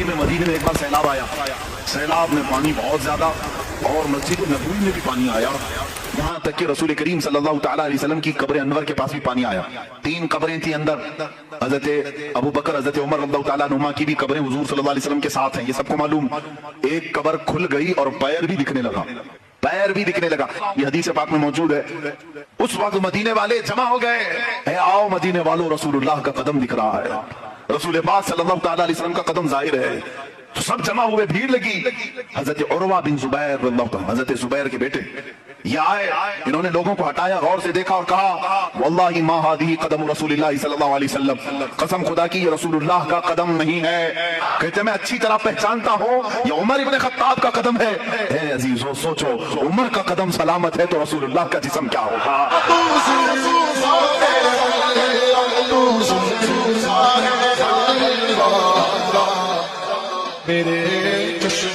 میں مدینے میں ایک بار سیلاب آیا، سیلاب میں پانی بہت زیادہ، اور مسجد نبوی میں بھی پانی آیا، یہاں تک کہ رسول کریم صلی اللہ تعالیٰ علیہ وسلم کی قبر انور کے پاس بھی پانی آیا۔ 3 قبریں تھیں اندر، حضرت ابو بکر، حضرت عمر رضی اللہ تعالیٰ عنہما کی بھی قبریں حضور صلی اللہ علیہ وسلم کے ساتھ ہیں، یہ سب کو معلوم۔ ایک قبر کھل گئی اور پیر بھی دکھنے لگا، پیر بھی دکھنے لگا، یہ حدیث پاک میں موجود ہے۔ اس وقت مدینے والے جمع ہو گئے، اے آؤ مدینے والوں، رسول اللہ کا قدم دکھ رہا ہے، رسول پاک صلی اللہ تعالیٰ علیہ وسلم کا قدم ظاہر ہے۔ تو سب جمع ہوئے، بھیڑ لگی۔ حضرت عروہ بن زبیر رضی اللہ عنہ، حضرت زبیر کے بیٹے، یہ آئے، انہوں نے لوگوں کو ہٹایا، غور سے دیکھا اور کہا واللہ ما هذه قدم رسول اللہ صلی اللہ علیہ وسلم، قسم خدا کی یہ رسول اللہ کا قدم نہیں ہے۔ کہتے میں اچھی طرح پہچانتا ہوں یہ عمر ابن خطاب کا قدم ہے۔ اے عزیزو سوچو، عمر کا قدم سلامت ہے تو رسول اللہ کا جسم کیا ہوگا؟ میرے چشم